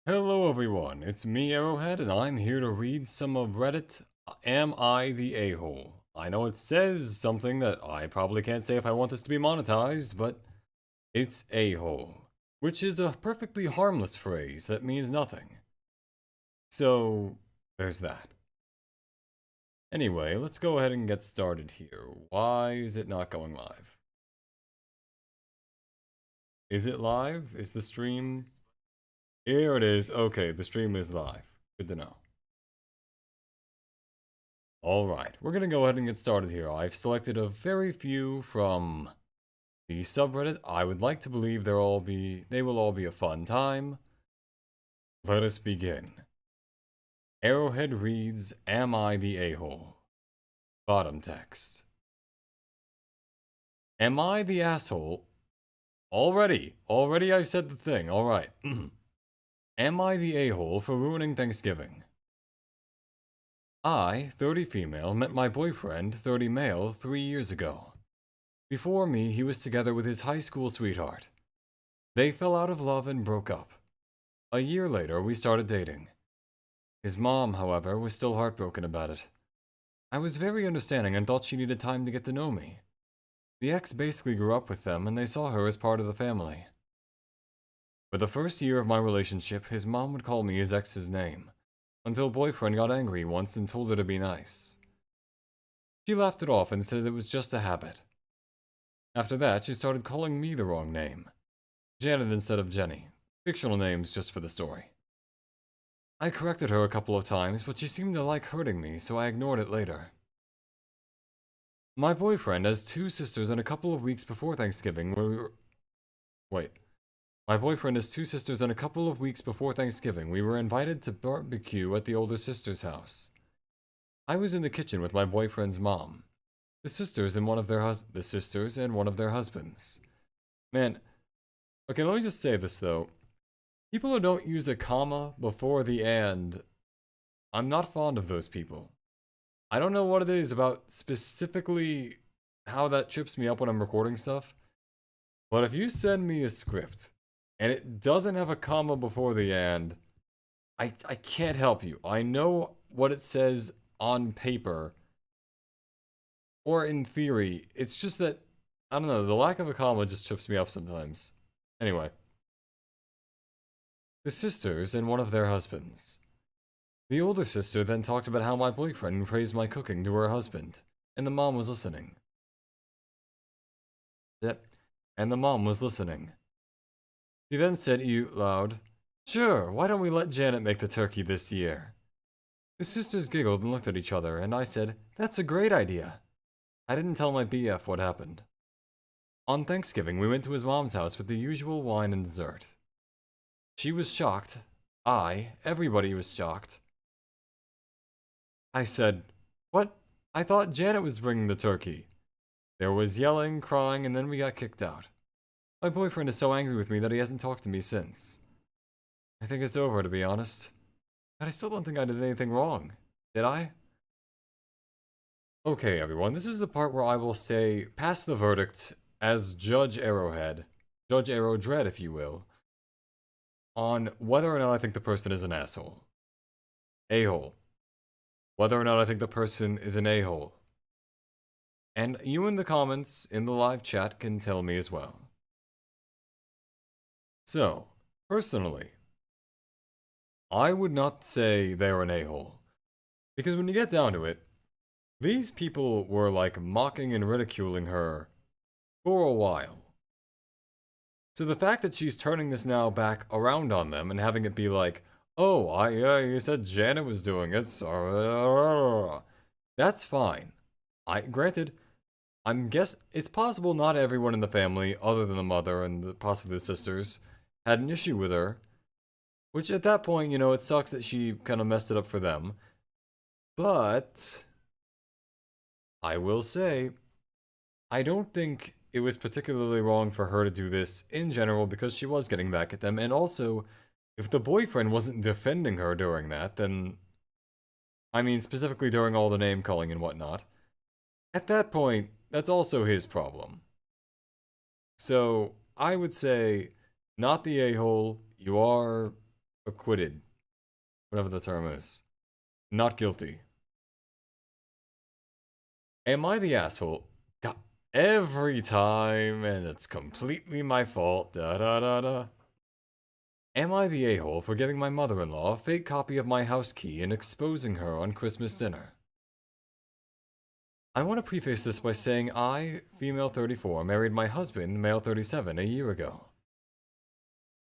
Hello everyone, it's me Aerohed and I'm here to read some of Reddit Am I the A-hole? I know it says something that I probably can't say if I want this to be monetized, but it's a-hole, which is a perfectly harmless phrase that means nothing. So, there's that. Anyway, let's go ahead and get started here. Why is it not going live? Is it live? Is the stream? Here it is. Okay, the stream is live. Good to know. Alright, we're gonna go ahead and get started here. I've selected a very few from the subreddit. I would like to believe they will all be a fun time. Let us begin. Aerohed reads, Am I the A-hole? Bottom text. Am I the asshole? Already I've said the thing, alright. Am I the a-hole for ruining Thanksgiving? I, 30 female, met my boyfriend, 30 male, 3 years ago. Before me, he was together with his high school sweetheart. They fell out of love and broke up. A year later, we started dating. His mom, however, was still heartbroken about it. I was very understanding and thought she needed time to get to know me. The ex basically grew up with them and they saw her as part of the family. For the first year of my relationship, his mom would call me his ex's name, until boyfriend got angry once and told her to be nice. She laughed it off and said it was just a habit. After that, she started calling me the wrong name. Janet instead of Jenny. Fictional names just for the story. I corrected her a couple of times, but she seemed to like hurting me, so I ignored it later. My boyfriend has 2 sisters and a couple of weeks before Thanksgiving My boyfriend has 2 sisters and a couple of weeks before Thanksgiving we were invited to barbecue at the older sister's house. I was in the kitchen with my boyfriend's mom. The sisters and one of their husbands. Man, okay, let me just say this though. People who don't use a comma before the and, I'm not fond of those people. I don't know what it is about specifically how that trips me up when I'm recording stuff, but if you send me a script and it doesn't have a comma before the and, I can't help you. I know what it says on paper, or in theory. It's just that, I don't know, the lack of a comma just trips me up sometimes. Anyway. The sisters and one of their husbands. The older sister then talked about how my boyfriend praised my cooking to her husband, and the mom was listening. Yep, and the mom was listening. She then said out loud, "Sure, why don't we let Janet make the turkey this year?" The sisters giggled and looked at each other, and I said, "That's a great idea." I didn't tell my BF what happened. On Thanksgiving, we went to his mom's house with the usual wine and dessert. She was shocked. Everybody was shocked. I said, "What? I thought Janet was bringing the turkey." There was yelling, crying, and then we got kicked out. My boyfriend is so angry with me that he hasn't talked to me since. I think it's over, to be honest. But I still don't think I did anything wrong. Did I? Okay, everyone, this is the part where I will say, pass the verdict as Judge Aerohed, Judge Aerodread, if you will, on whether or not I think the person is an asshole. A-hole. Whether or not I think the person is an a-hole. And you in the comments, in the live chat, can tell me as well. So, personally, I would not say they're an a-hole. Because when you get down to it, these people were like mocking and ridiculing her for a while. So the fact that she's turning this now back around on them and having it be like, "Oh, you said Janet was doing it, so that's fine." Granted, it's possible not everyone in the family, other than the mother and possibly the sisters, had an issue with her. Which at that point, you know, it sucks that she kind of messed it up for them. But I will say, I don't think it was particularly wrong for her to do this in general because she was getting back at them. And also, if the boyfriend wasn't defending her during that, then, I mean, specifically during all the name calling and whatnot, at that point, that's also his problem. So, I would say, not the a-hole, you are acquitted. Whatever the term is. Not guilty. Am I the asshole? God, every time, and it's completely my fault. Da da da da. Am I the a-hole for giving my mother-in-law a fake copy of my house key and exposing her on Christmas dinner? I want to preface this by saying I, female 34, married my husband, male 37, a year ago.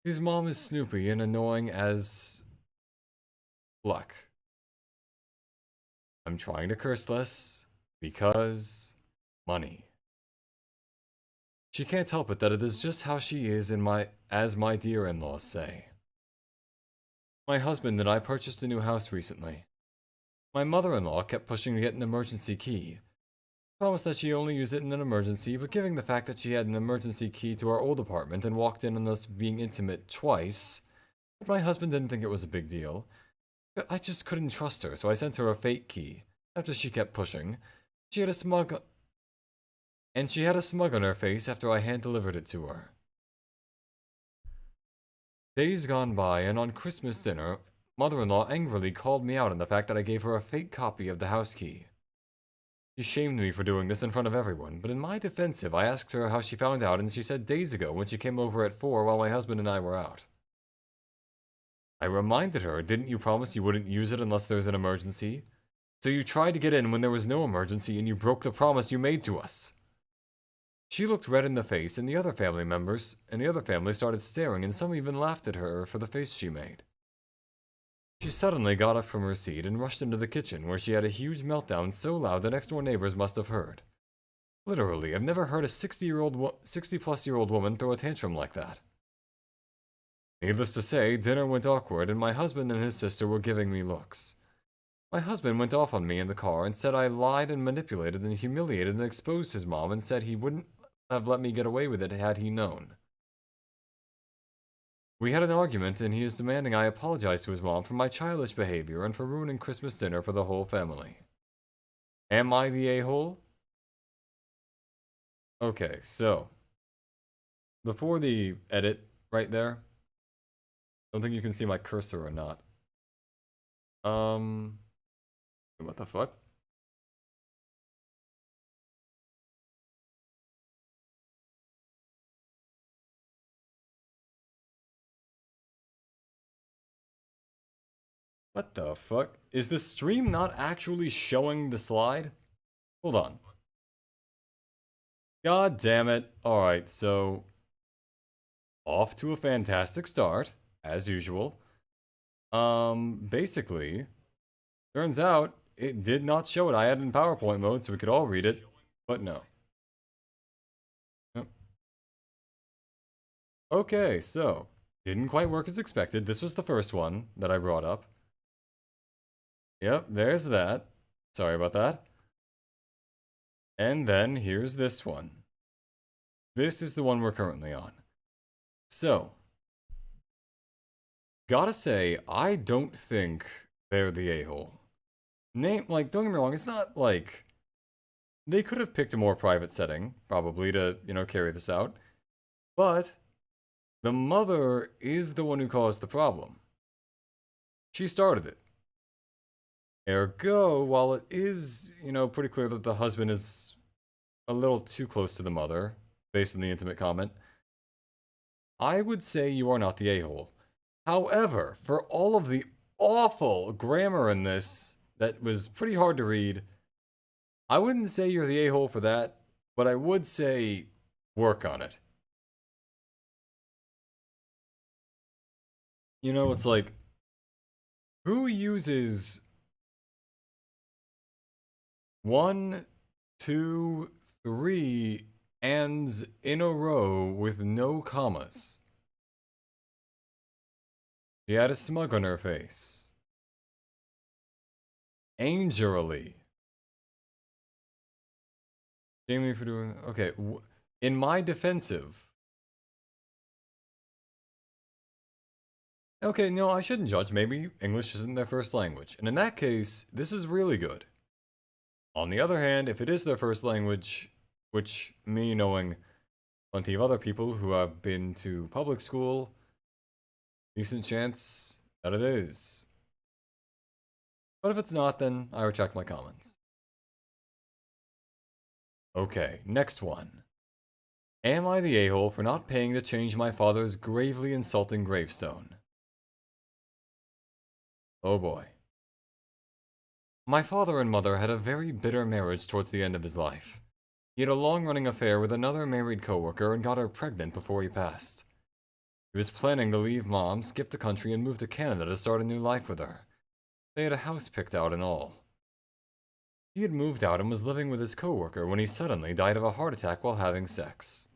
His mom is snoopy and annoying as luck. I'm trying to curse less because money. She can't help it that it is just how she is as my dear in-laws say. My husband and I purchased a new house recently. My mother-in-law kept pushing to get an emergency key. Promised that she only used it in an emergency, but given the fact that she had an emergency key to our old apartment and walked in on us being intimate twice, but my husband didn't think it was a big deal. I just couldn't trust her, so I sent her a fake key. After she kept pushing, she had a smug on her face after I hand-delivered it to her. Days gone by, and on Christmas dinner, mother-in-law angrily called me out on the fact that I gave her a fake copy of the house key. She shamed me for doing this in front of everyone, but in my defensive, I asked her how she found out, and she said days ago when she came over at 4 while my husband and I were out. I reminded her, didn't you promise you wouldn't use it unless there's an emergency? So you tried to get in when there was no emergency and you broke the promise you made to us. She looked red in the face, and the other family started staring, and some even laughed at her for the face she made. She suddenly got up from her seat and rushed into the kitchen, where she had a huge meltdown so loud the next-door neighbors must have heard. Literally, I've never heard a 60-plus-year-old woman throw a tantrum like that. Needless to say, dinner went awkward, and my husband and his sister were giving me looks. My husband went off on me in the car and said I lied and manipulated and humiliated and exposed his mom, and said he wouldn't have let me get away with it had he known. We had an argument, and he is demanding I apologize to his mom for my childish behavior and for ruining Christmas dinner for the whole family. Am I the a-hole? Okay, so before the edit right there, I don't think you can see my cursor or not. What the fuck? What the fuck? Is the stream not actually showing the slide? Hold on. God damn it. Alright, so off to a fantastic start, as usual. Basically, turns out it did not show it. I had it in PowerPoint mode so we could all read it, but no. Yep. Okay, so didn't quite work as expected. This was the first one that I brought up. Yep, there's that. Sorry about that. And then here's this one. This is the one we're currently on. So, gotta say, I don't think they're the a-hole. Don't get me wrong, it's not like they could have picked a more private setting, probably, to, carry this out. But the mother is the one who caused the problem. She started it. Ergo, while it is, pretty clear that the husband is a little too close to the mother, based on the intimate comment, I would say you are not the a-hole. However, for all of the awful grammar in this that was pretty hard to read, I wouldn't say you're the a-hole for that, but I would say work on it. It's like, who uses 1, 2, 3 ands in a row with no commas? She had a smug on her face. Angrily. Shame me for doing... Okay, in my defensive... Okay, no, I shouldn't judge. Maybe English isn't their first language. And in that case, this is really good. On the other hand, if it is their first language, which me knowing plenty of other people who have been to public school, decent chance That it is. But if it's not, then I retract my comments. Okay, next one. Am I the a-hole for not paying to change my father's gravely insulting gravestone? Oh boy. My father and mother had a very bitter marriage towards the end of his life. He had a long-running affair with another married coworker and got her pregnant before he passed. He was planning to leave mom, skip the country, and move to Canada to start a new life with her. They had a house picked out and all. He had moved out and was living with his coworker when he suddenly died of a heart attack while having sex.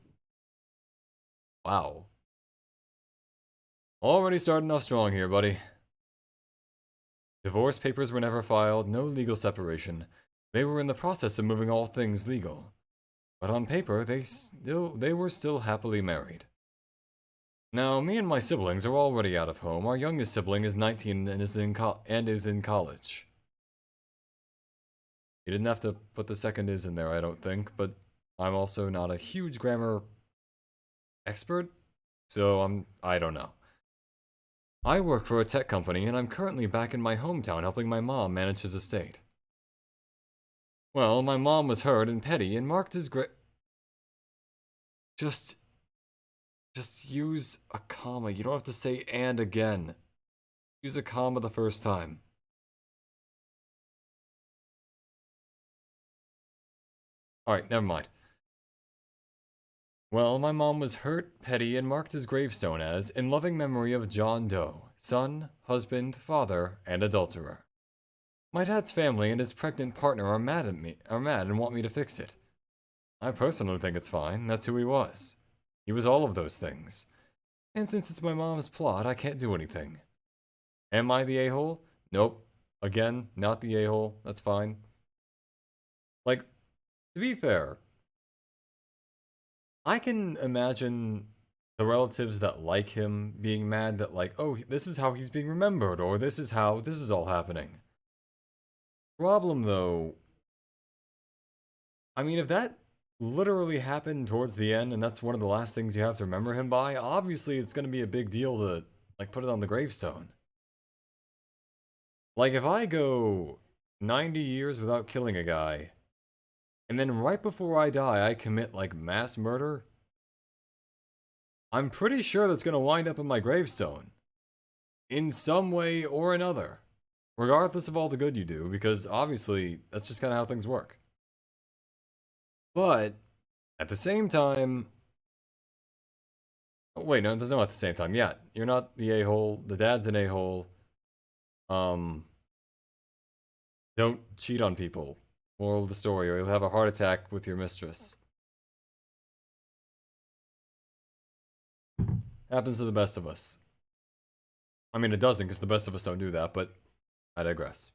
Wow. Already starting off strong here, buddy. Divorce papers were never filed, no legal separation. They were in the process of moving all things legal. But on paper, they were still happily married. Now, me and my siblings are already out of home. Our youngest sibling is 19 and is in college. You didn't have to put the second is in there, I don't think, but I'm also not a huge grammar expert, so I don't know. I work for a tech company, and I'm currently back in my hometown helping my mom manage his estate. Well, my mom was hurt and petty and marked his Just use a comma. You don't have to say and again. Use a comma the first time. Alright, never mind. Well, my mom was hurt, petty, and marked his gravestone as, in loving memory of John Doe, son, husband, father, and adulterer. My dad's family and his pregnant partner are mad and want me to fix it. I personally think it's fine, that's who he was. He was all of those things. And since it's my mom's plot, I can't do anything. Am I the a-hole? Nope. Again, not the a-hole, that's fine. Like, to be fair, I can imagine the relatives that like him being mad that like, oh, this is how he's being remembered, or this is how this is all happening. Problem though, I mean, if that literally happened towards the end and that's one of the last things you have to remember him by, obviously it's gonna be a big deal to, like, put it on the gravestone. Like, if I go 90 years without killing a guy, and then right before I die I commit, like, mass murder, I'm pretty sure that's gonna wind up in my gravestone. In some way or another. Regardless of all the good you do, because obviously that's just kind of how things work. But at the same time, oh, wait, no, there's no at the same time. Yeah, you're not the a-hole. The dad's an a-hole. Don't cheat on people. Moral of the story, or you'll have a heart attack with your mistress. Happens to the best of us. I mean, it doesn't, because the best of us don't do that, but I digress.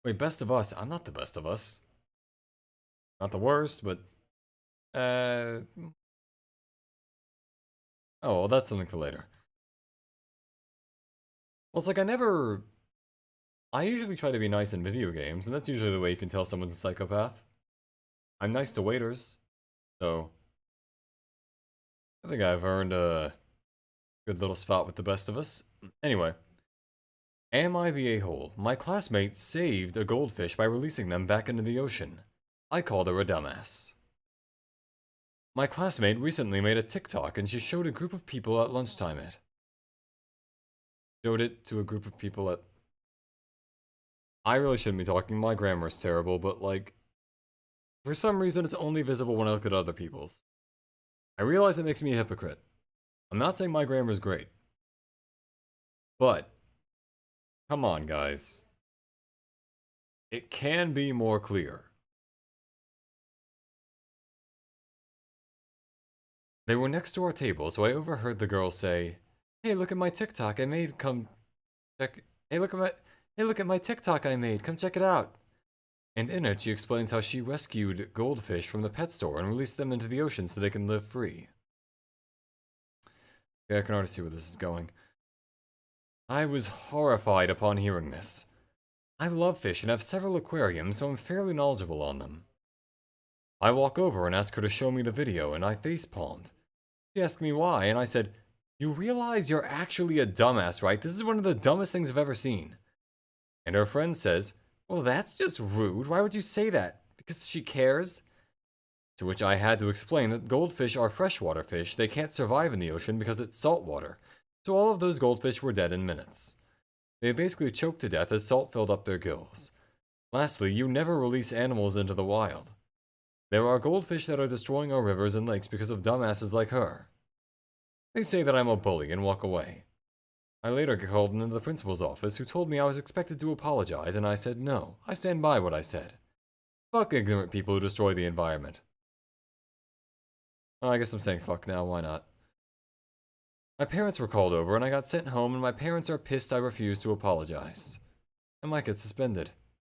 Wait, best of us? I'm not the best of us. Not the worst, but... Oh, well, that's something for later. Well, it's like I usually try to be nice in video games, and that's usually the way you can tell someone's a psychopath. I'm nice to waiters, so... I think I've earned a good little spot with the best of us. Anyway. Am I the a-hole? My classmate saved a goldfish by releasing them back into the ocean. I called her a dumbass. My classmate recently made a TikTok and she showed a group of people at lunchtime it. Showed it to a group of people at... I really shouldn't be talking, my grammar's terrible, but like... For some reason it's only visible when I look at other people's. I realize that makes me a hypocrite. I'm not saying my grammar's great. But... Come on, guys. It can be more clear. They were next to our table, so I overheard the girl say, "Hey, look at my TikTok I made, come check... Hey, look at my TikTok I made, come check it out." And in it, she explains how she rescued goldfish from the pet store and released them into the ocean so they can live free. Okay, I can already see where this is going. I was horrified upon hearing this. I love fish and have several aquariums, so I'm fairly knowledgeable on them. I walk over and ask her to show me the video, and I face-palmed. She asked me why, and I said, You realize you're actually a dumbass, right? This is one of the dumbest things I've ever seen. And her friend says, well, that's just rude. Why would you say that? Because she cares? To which I had to explain that goldfish are freshwater fish. They can't survive in the ocean because it's salt water. So all of those goldfish were dead in minutes. They basically choked to death as salt filled up their gills. Lastly, you never release animals into the wild. There are goldfish that are destroying our rivers and lakes because of dumbasses like her. They say that I'm a bully and walk away. I later got called into the principal's office, who told me I was expected to apologize, and I said no. I stand by what I said. Fuck ignorant people who destroy the environment. Well, I guess I'm saying fuck now, why not? My parents were called over, and I got sent home, and my parents are pissed I refused to apologize. I might get suspended.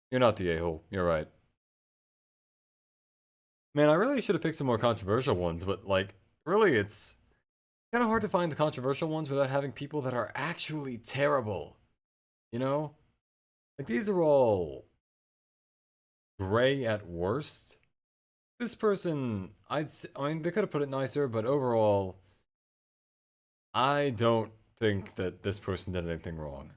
You're not the a-hole, you're right. Man, I really should have picked some more controversial ones, but, like, really, it's kind of hard to find the controversial ones without having people that are actually terrible. You know? Like, these are all gray at worst. This person, I mean, they could have put it nicer, but overall, I don't think that this person did anything wrong.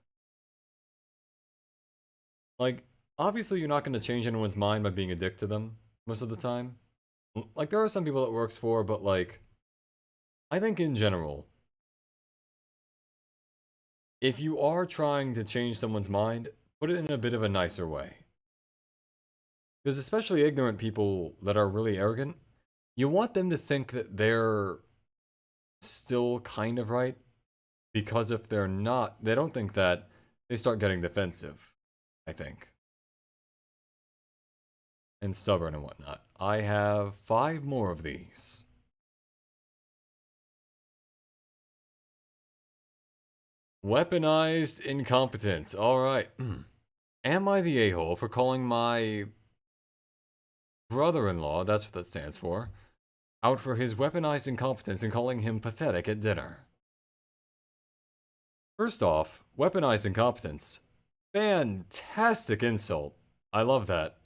Like, obviously you're not going to change anyone's mind by being a dick to them, most of the time. Like, there are some people it works for, but, like, I think in general, if you are trying to change someone's mind, put it in a bit of a nicer way. Because especially ignorant people that are really arrogant, you want them to think that they're still kind of right. Because if they're not, they don't think that, they start getting defensive, I think. And stubborn and whatnot. I have 5 more of these. Weaponized incompetence. Alright. Am I the a-hole for calling my brother-in-law, that's what that stands for, out for his weaponized incompetence and calling him pathetic at dinner? First off, weaponized incompetence. Fantastic insult. I love that.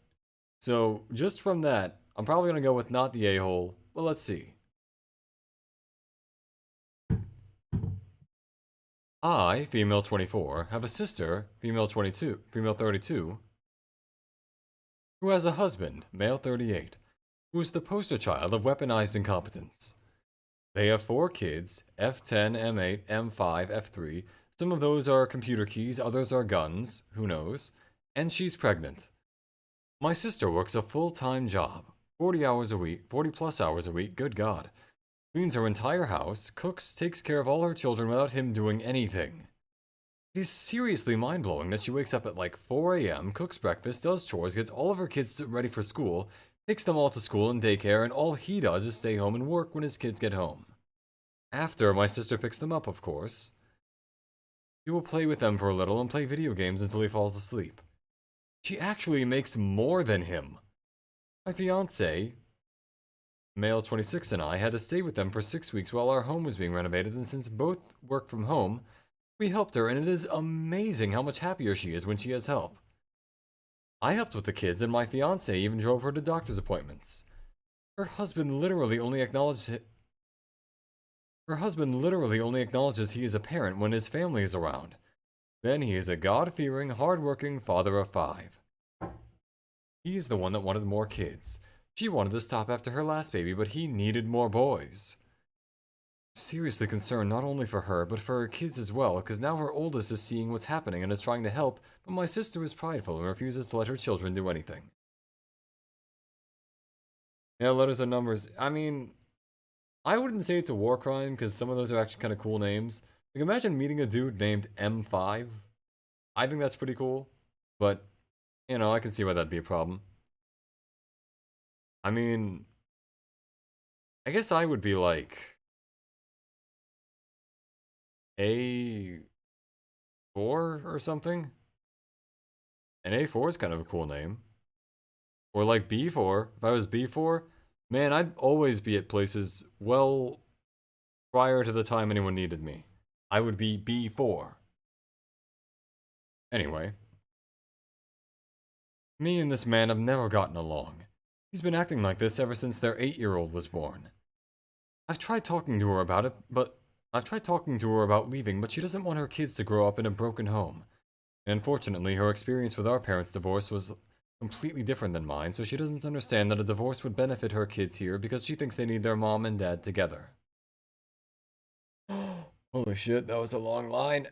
So, just from that, I'm probably gonna go with not the a-hole, but let's see. I, female 24, have a sister, female 32, who has a husband, male 38, who is the poster child of weaponized incompetence. They have 4 kids, F10, M8, M5, F3. Some of those are computer keys, others are guns, who knows, and she's pregnant. My sister works a full-time job, 40 hours a week, 40 plus hours a week, good God. Cleans her entire house, cooks, takes care of all her children without him doing anything. It is seriously mind-blowing that she wakes up at like 4 a.m., cooks breakfast, does chores, gets all of her kids ready for school, takes them all to school and daycare, and all he does is stay home and work when his kids get home. After, my sister picks them up, of course. He will play with them for a little and play video games until he falls asleep. She actually makes more than him. My fiancé, male 26, and I had to stay with them for 6 weeks while our home was being renovated, and since both work from home, we helped her, and it is amazing how much happier she is when she has help. I helped with the kids, and my fiancé even drove her to doctor's appointments. Her husband literally only acknowledges he is a parent when his family is around. Then he is a God-fearing, hard-working father of 5. He is the one that wanted more kids. She wanted to stop after her last baby, but he needed more boys. Seriously concerned not only for her, but for her kids as well, because now her oldest is seeing what's happening and is trying to help, but my sister is prideful and refuses to let her children do anything. Yeah, letters are numbers. I mean, I wouldn't say it's a war crime, because some of those are actually kind of cool names. Like, imagine meeting a dude named M5. I think that's pretty cool, but, you know, I can see why that'd be a problem. I mean, I guess I would be like A4 or something. And A4 is kind of a cool name. Or like B4. If I was B4, man, I'd always be at places well prior to the time anyone needed me. I would be B4. Anyway. Me and this man have never gotten along. He's been acting like this ever since their 8-year-old was born. I've tried talking to her about it, but I've tried talking to her about leaving, but she doesn't want her kids to grow up in a broken home. And unfortunately, her experience with our parents' divorce was completely different than mine, so she doesn't understand that a divorce would benefit her kids here because she thinks they need their mom and dad together. Holy shit, that was a long line.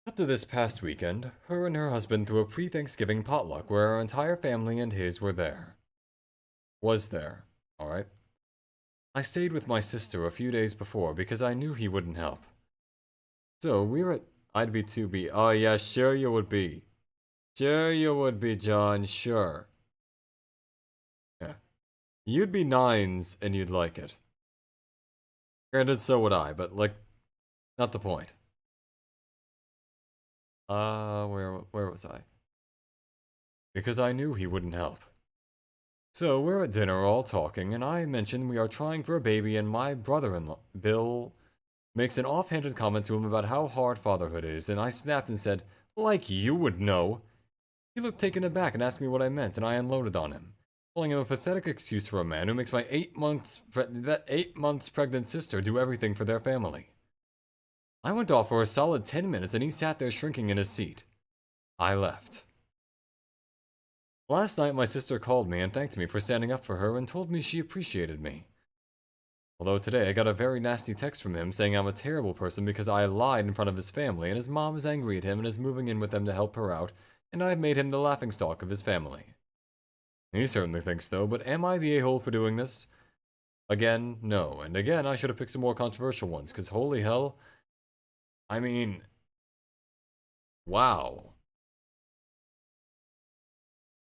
After this past weekend, her and her husband threw a pre-Thanksgiving potluck where our entire family and his were there. Was there, alright? I stayed with my sister a few days before because I knew he wouldn't help. So we were at I'd be 2B. Oh yeah, sure you would be. Sure you would be, John, sure. Yeah. You'd be nines and you'd like it. Granted, so would I, but like, not the point. Where was I? Because I knew he wouldn't help. So we're at dinner all talking, and I mention we are trying for a baby, and my brother-in-law, Bill, makes an offhanded comment to him about how hard fatherhood is, and I snapped and said, like you would know. He looked taken aback and asked me what I meant, and I unloaded on him, calling him a pathetic excuse for a man who makes my 8 months pregnant sister do everything for their family. I went off for a solid 10 minutes, and he sat there shrinking in his seat. I left. Last night, my sister called me and thanked me for standing up for her and told me she appreciated me. Although today I got a very nasty text from him saying I'm a terrible person because I lied in front of his family and his mom is angry at him and is moving in with them to help her out, and I've made him the laughingstock of his family. He certainly thinks so, but am I the a-hole for doing this? Again, no, and again I should have picked some more controversial ones, because holy hell, I mean, wow.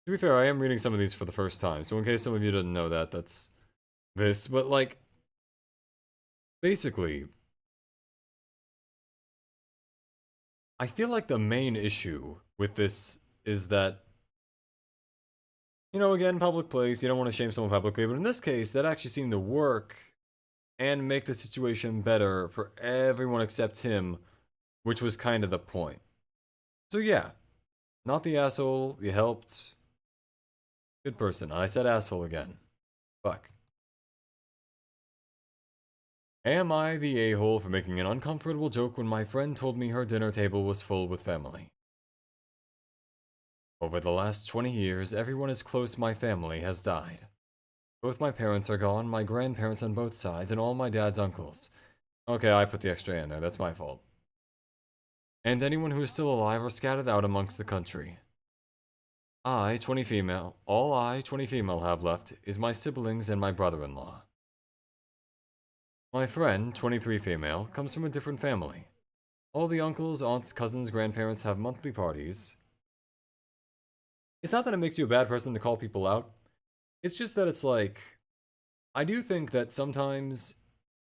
To be fair, I am reading some of these for the first time, so in case some of you didn't know that, that's this. But, like, basically, I feel like the main issue with this is that, you know, again, public place, you don't want to shame someone publicly, but in this case, that actually seemed to work and make the situation better for everyone except him, which was kind of the point. So yeah, not the asshole, you helped. Good person. I said asshole again. Fuck. Am I the a-hole for making an uncomfortable joke when my friend told me her dinner table was full with family? Over the last 20 years, everyone as close to my family has died. Both my parents are gone, my grandparents on both sides, and all my dad's uncles. Okay, I put the extra in there, that's my fault. And anyone who is still alive are scattered out amongst the country. I, 20 female, all I, 20 female, have left is my siblings and my brother-in-law. My friend, 23 female, comes from a different family. All the uncles, aunts, cousins, grandparents have monthly parties. It's not that it makes you a bad person to call people out. It's just that it's like, I do think that sometimes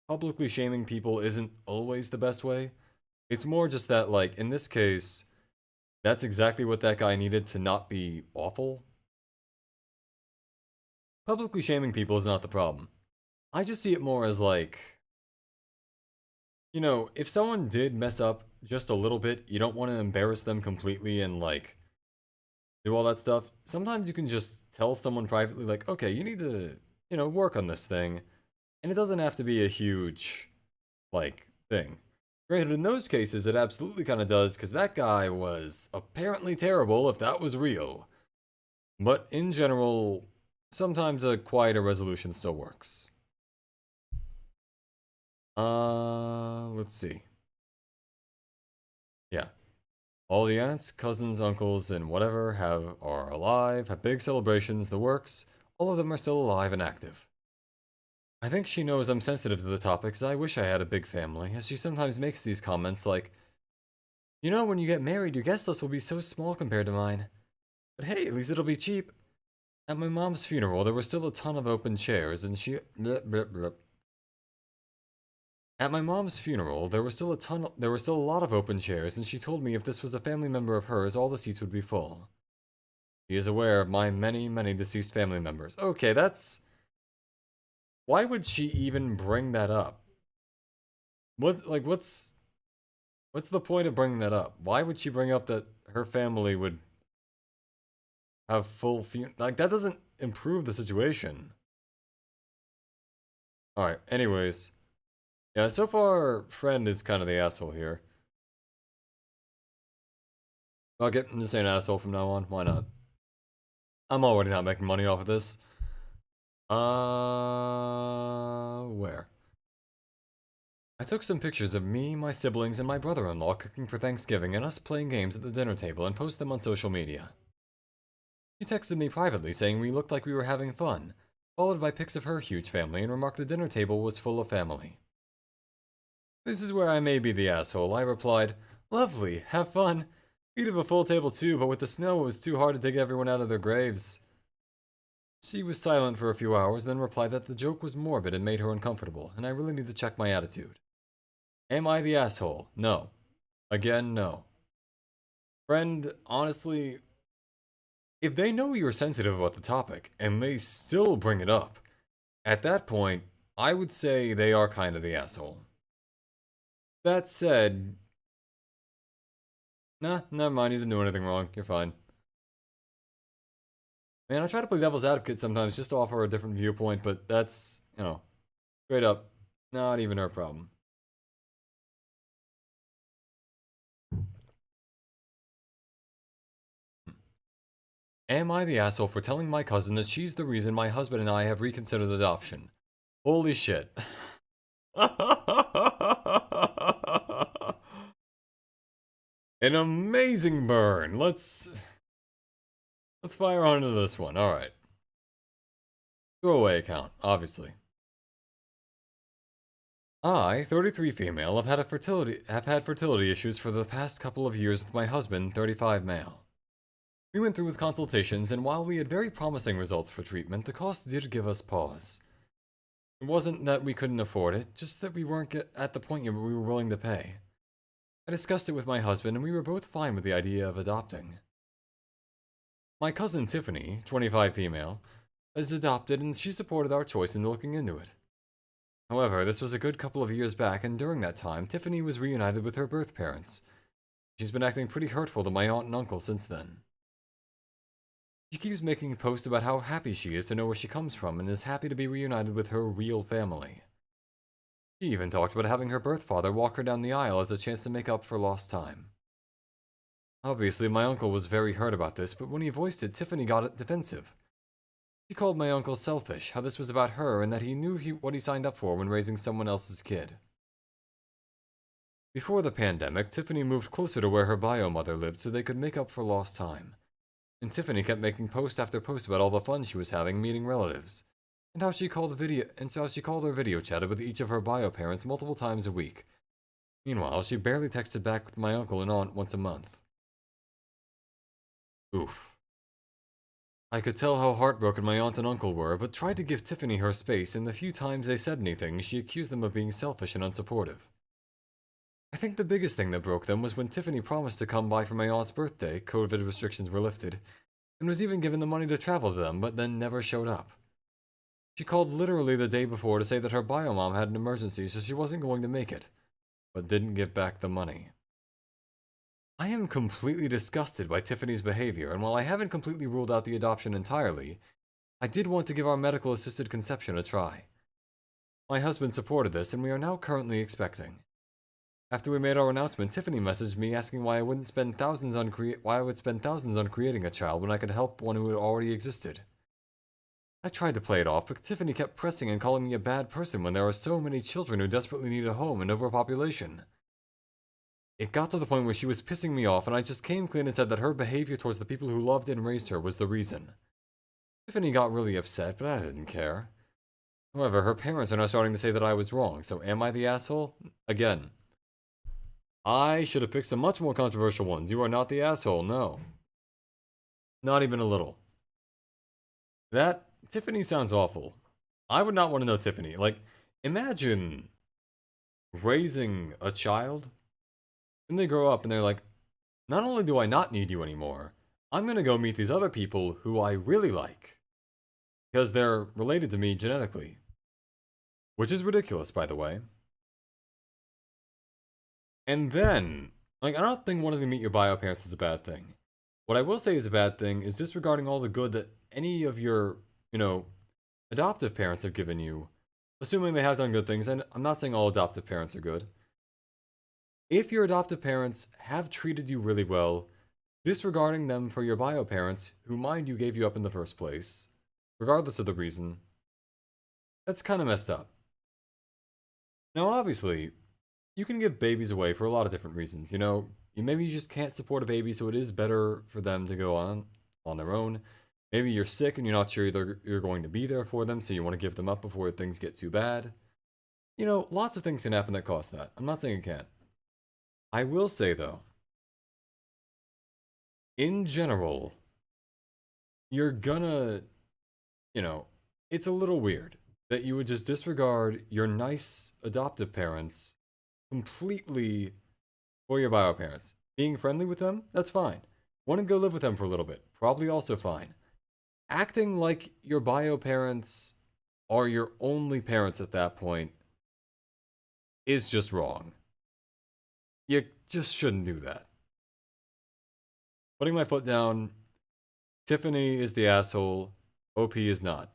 publicly shaming people isn't always the best way. It's more just that, like, in this case, that's exactly what that guy needed to not be awful. Publicly shaming people is not the problem. I just see it more as like, you know, if someone did mess up just a little bit, you don't want to embarrass them completely and like do all that stuff. Sometimes you can just tell someone privately, like, okay, you need to, you know, work on this thing. And it doesn't have to be a huge, like, thing. Granted, in those cases, it absolutely kind of does, because that guy was apparently terrible if that was real. But in general, sometimes a quieter resolution still works. Let's see. Yeah. All the aunts, cousins, uncles, and whatever are alive, have big celebrations, the works. All of them are still alive and active. I think she knows I'm sensitive to the topics. I wish I had a big family, as she sometimes makes these comments like, you know, when you get married, your guest list will be so small compared to mine. But hey, at least it'll be cheap. At my mom's funeral, there were still a ton of open chairs, and she... Bleh, bleh, bleh. At my mom's funeral, there were still a lot of open chairs, and she told me if this was a family member of hers, all the seats would be full. She is aware of my many, many deceased family members. Okay, that's... Why would she even bring that up? What's the point of bringing that up? Why would she bring up that her family would have full like, that doesn't improve the situation. Alright, anyways. Yeah, so far, friend is kind of the asshole here. Fuck it, I'm just saying asshole from now on. Why not? I'm already not making money off of this. Where? I took some pictures of me, my siblings, and my brother-in-law cooking for Thanksgiving and us playing games at the dinner table and post them on social media. She texted me privately saying we looked like we were having fun, followed by pics of her huge family and remarked the dinner table was full of family. This is where I may be the asshole. I replied, "Lovely, have fun. We'd have a full table too, but with the snow it was too hard to dig everyone out of their graves." She was silent for a few hours, then replied that the joke was morbid and made her uncomfortable, and I really need to check my attitude. Am I the asshole? No. Again, no. Friend, honestly, if they know you're sensitive about the topic, and they still bring it up, at that point, I would say they are kind of the asshole. That said, nah, never mind, you didn't do anything wrong, you're fine. Man, I try to play devil's advocate sometimes just to offer a different viewpoint, but that's, straight up, not even her problem. Am I the asshole for telling my cousin that she's the reason my husband and I have reconsidered adoption? Holy shit. An amazing burn. Let's fire on into this one. Alright. Throwaway account, obviously. I, 33 female, have had fertility issues for the past couple of years with my husband, 35 male. We went through with consultations, and while we had very promising results for treatment, the cost did give us pause. It wasn't that we couldn't afford it, just that we weren't at the point yet where we were willing to pay. I discussed it with my husband, and we were both fine with the idea of adopting. My cousin Tiffany, 25 female, is adopted, and she supported our choice in looking into it. However, this was a good couple of years back, and during that time, Tiffany was reunited with her birth parents. She's been acting pretty hurtful to my aunt and uncle since then. She keeps making posts about how happy she is to know where she comes from and is happy to be reunited with her real family. She even talked about having her birth father walk her down the aisle as a chance to make up for lost time. Obviously, my uncle was very hurt about this, but when he voiced it, Tiffany got defensive. She called my uncle selfish, how this was about her, and that he knew what he signed up for when raising someone else's kid. Before the pandemic, Tiffany moved closer to where her bio mother lived so they could make up for lost time. And Tiffany kept making post after post about all the fun she was having meeting relatives, and how she called or video chatted with each of her bio parents multiple times a week. Meanwhile, she barely texted back with my uncle and aunt once a month. Oof. I could tell how heartbroken my aunt and uncle were, but tried to give Tiffany her space, and the few times they said anything, she accused them of being selfish and unsupportive. I think the biggest thing that broke them was when Tiffany promised to come by for my aunt's birthday, COVID restrictions were lifted, and was even given the money to travel to them, but then never showed up. She called literally the day before to say that her bio mom had an emergency, so she wasn't going to make it, but didn't give back the money. I am completely disgusted by Tiffany's behavior, and while I haven't completely ruled out the adoption entirely, I did want to give our medical assisted conception a try. My husband supported this, and we are now currently expecting. After we made our announcement, Tiffany messaged me asking why I would spend thousands on creating a child when I could help one who had already existed. I tried to play it off, but Tiffany kept pressing and calling me a bad person when there are so many children who desperately need a home and overpopulation. It got to the point where she was pissing me off, and I just came clean and said that her behavior towards the people who loved and raised her was the reason. Tiffany got really upset, but I didn't care. However, her parents are now starting to say that I was wrong, so am I the asshole? Again. I should have picked some much more controversial ones. You are not the asshole, no. Not even a little. That, Tiffany sounds awful. I would not want to know Tiffany. Like, imagine raising a child, and they grow up and they're like, not only do I not need you anymore, I'm gonna go meet these other people who I really like. Because they're related to me genetically. Which is ridiculous, by the way. And then, like, I don't think wanting to meet your bio parents is a bad thing. What I will say is a bad thing is disregarding all the good that any of your, adoptive parents have given you assuming they have done good things, and I'm not saying all adoptive parents are good. If your adoptive parents have treated you really well, disregarding them for your bio parents, who mind you gave you up in the first place, regardless of the reason, that's kind of messed up. Now, obviously, you can give babies away for a lot of different reasons. You know, maybe you just can't support a baby, so it is better for them to go on their own. Maybe you're sick and you're not sure you're going to be there for them, so you want to give them up before things get too bad. You know, lots of things can happen that cost that. I'm not saying it can't. I will say, though, in general, you're gonna, you know, it's a little weird that you would just disregard your nice adoptive parents completely for your bio parents. Being friendly with them, that's fine. Want to go live with them for a little bit, probably also fine. Acting like your bio parents are your only parents at that point is just wrong. You just shouldn't do that. Putting my foot down, Tiffany is the asshole, OP is not.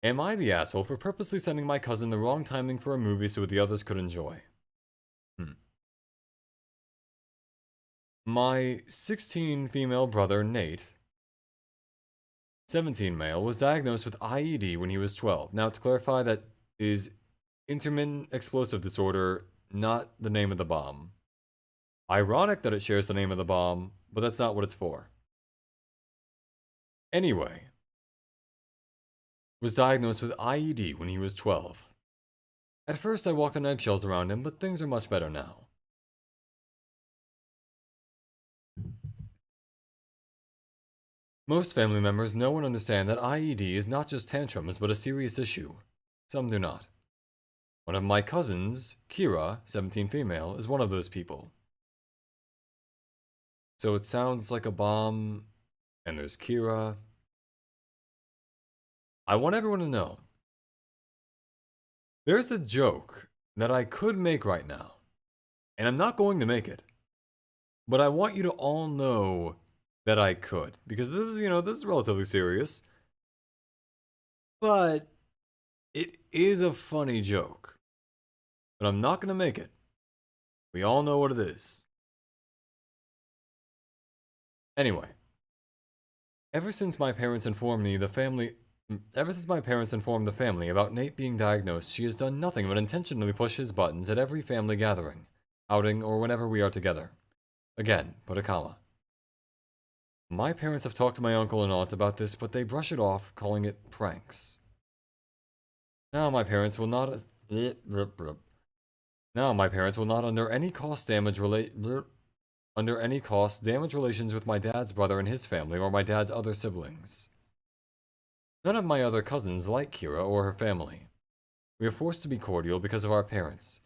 Am I the asshole for purposely sending my cousin the wrong timing for a movie so the others could enjoy? My 16 female brother, Nate, 17 male, was diagnosed with IED when he was 12. Now, to clarify, that is intermittent explosive disorder, not the name of the bomb. Ironic that it shares the name of the bomb, but that's not what it's for. Anyway, was diagnosed with IED when he was 12. At first, I walked on eggshells around him, but things are much better now. Most family members know and understand that IED is not just tantrums, but a serious issue. Some do not. One of my cousins, Kira, 17 female, is one of those people. So it sounds like a bomb, and there's Kira. I want everyone to know. There's a joke that I could make right now, and I'm not going to make it. But I want you to all know that I could, because this is, this is relatively serious. But it is a funny joke. But I'm not going to make it. We all know what it is. Anyway, ever since my parents informed the family about Nate being diagnosed, she has done nothing but intentionally push his buttons at every family gathering, outing, or whenever we are together. Again, put a comma. My parents have talked to my uncle and aunt about this, but they brush it off, calling it pranks. Now my parents will not under any cost damage relations with my dad's brother and his family or my dad's other siblings. None of my other cousins like Kira or her family. We are forced to be cordial because of our parents.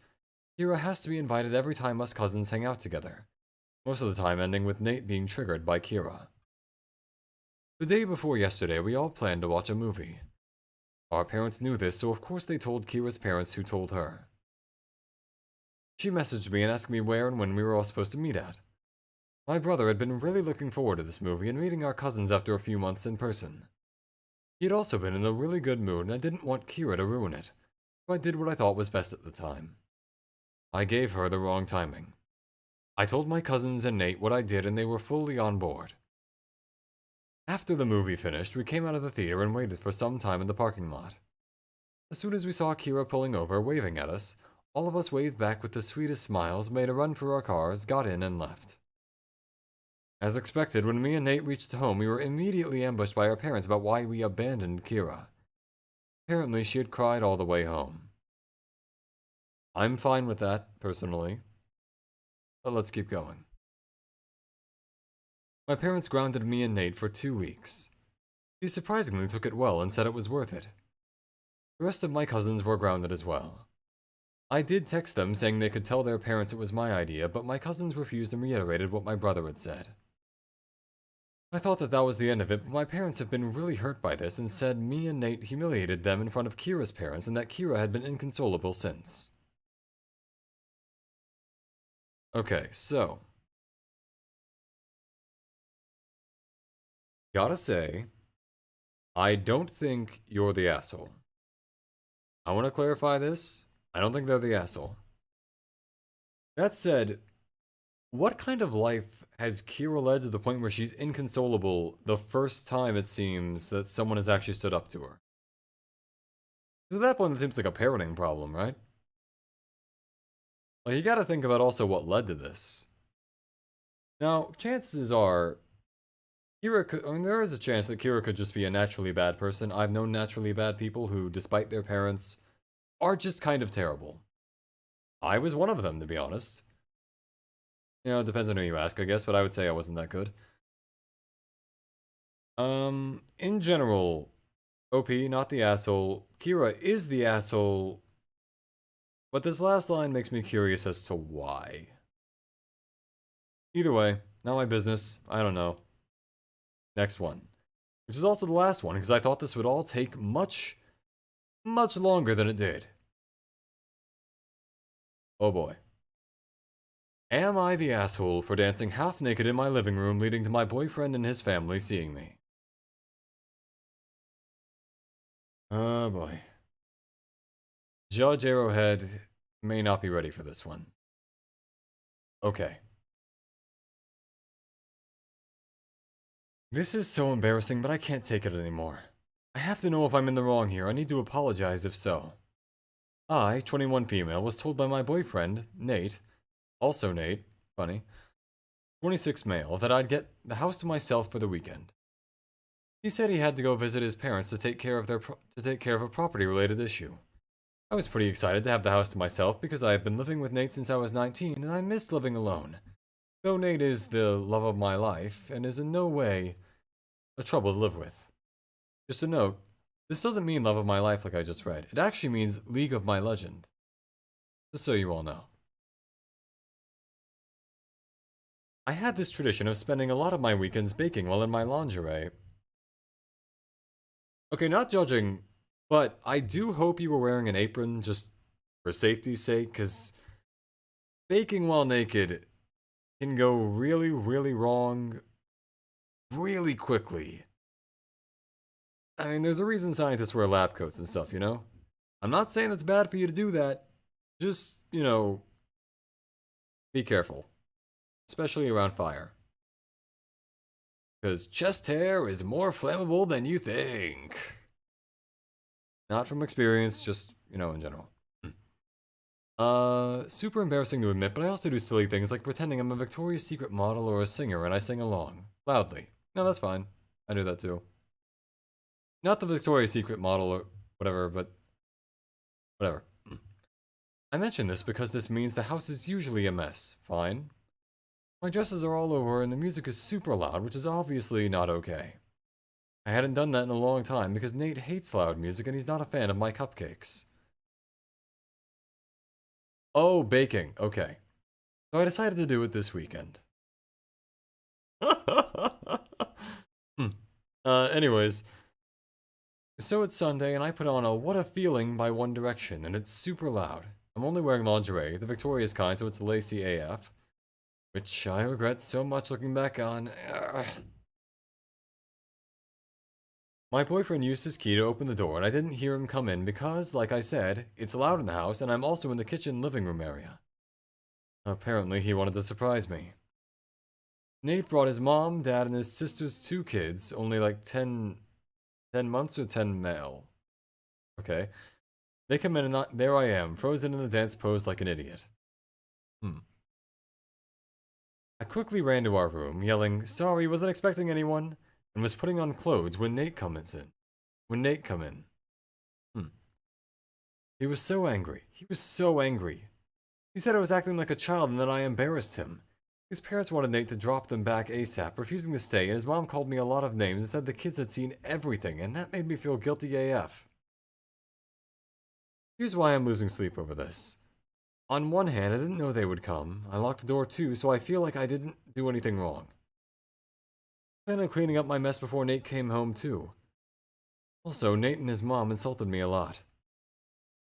Kira has to be invited every time us cousins hang out together, most of the time ending with Nate being triggered by Kira. The day before yesterday, we all planned to watch a movie. Our parents knew this, so of course they told Kira's parents, who told her. She messaged me and asked me where and when we were all supposed to meet at. My brother had been really looking forward to this movie and meeting our cousins after a few months in person. He had also been in a really good mood and I didn't want Kira to ruin it, so I did what I thought was best at the time. I gave her the wrong timing. I told my cousins and Nate what I did and they were fully on board. After the movie finished, we came out of the theater and waited for some time in the parking lot. As soon as we saw Kira pulling over, waving at us, all of us waved back with the sweetest smiles, made a run for our cars, got in, and left. As expected, when me and Nate reached home, we were immediately ambushed by our parents about why we abandoned Kira. Apparently, she had cried all the way home. I'm fine with that, personally. But let's keep going. My parents grounded me and Nate for 2 weeks. He surprisingly took it well and said it was worth it. The rest of my cousins were grounded as well. I did text them saying they could tell their parents it was my idea, but my cousins refused and reiterated what my brother had said. I thought that was the end of it, but my parents have been really hurt by this and said me and Nate humiliated them in front of Kira's parents and that Kira had been inconsolable since. Okay, so. Gotta say, I don't think you're the asshole. I want to clarify this. I don't think they're the asshole. That said, what kind of life has Kira led to the point where she's inconsolable the first time it seems that someone has actually stood up to her? Because at that point, it seems like a parenting problem, right? Well, you gotta think about also what led to this. Now, chances are, Kira could, I mean, there is a chance that Kira could just be a naturally bad person. I've known naturally bad people who, despite their parents, are just kind of terrible. I was one of them, to be honest. You know, it depends on who you ask, I guess, but I would say I wasn't that good. In general, OP, not the asshole. Kira is the asshole, but this last line makes me curious as to why. Either way, not my business. I don't know. Next one. Which is also the last one, because I thought this would all take much, much longer than it did. Oh boy. Am I the asshole for dancing half naked in my living room, leading to my boyfriend and his family seeing me? Oh boy. Judge Aerohed may not be ready for this one. Okay. This is so embarrassing, but I can't take it anymore. I have to know if I'm in the wrong here. I need to apologize if so. I, 21 female, was told by my boyfriend, Nate, also Nate, funny, 26 male, that I'd get the house to myself for the weekend. He said he had to go visit his parents to take care of a property-related issue. I was pretty excited to have the house to myself because I have been living with Nate since I was 19 and I missed living alone. Though Nate is the love of my life and is in no way a trouble to live with. Just a note, this doesn't mean love of my life like I just read. It actually means League of my Legend. Just so you all know. I had this tradition of spending a lot of my weekends baking while in my lingerie. Okay, not judging, but I do hope you were wearing an apron just for safety's sake, because baking while naked can go really, really wrong really quickly. I mean, there's a reason scientists wear lab coats and stuff, you know? I'm not saying it's bad for you to do that. Just, you know, be careful. Especially around fire. Because chest hair is more flammable than you think. Not from experience, just, you know, in general. Super embarrassing to admit, but I also do silly things like pretending I'm a Victoria's Secret model or a singer and I sing along. Loudly. No, that's fine. I do that too. Not the Victoria's Secret model or whatever, but whatever. I mention this because this means the house is usually a mess. Fine. My dresses are all over and the music is super loud, which is obviously not okay. I hadn't done that in a long time because Nate hates loud music and he's not a fan of my cupcakes. Oh, baking. Okay. So I decided to do it this weekend. Anyways. So it's Sunday and I put on a What a Feeling by One Direction and it's super loud. I'm only wearing lingerie, the Victoria's kind, so it's lacy AF. Which I regret so much looking back on. My boyfriend used his key to open the door and I didn't hear him come in because, like I said, it's loud in the house and I'm also in the kitchen living room area. Apparently he wanted to surprise me. Nate brought his mom, dad, and his sister's 2 kids, only like 10 months or 10 male. Okay. They come in and there I am, frozen in the dance pose like an idiot. I quickly ran to our room, yelling, "Sorry, wasn't expecting anyone," and was putting on clothes when Nate come in. He was so angry. He was so angry. He said I was acting like a child and that I embarrassed him. His parents wanted Nate to drop them back ASAP, refusing to stay, and his mom called me a lot of names and said the kids had seen everything, and that made me feel guilty AF. Here's why I'm losing sleep over this. On one hand, I didn't know they would come. I locked the door too, so I feel like I didn't do anything wrong. I planned on cleaning up my mess before Nate came home too. Also, Nate and his mom insulted me a lot.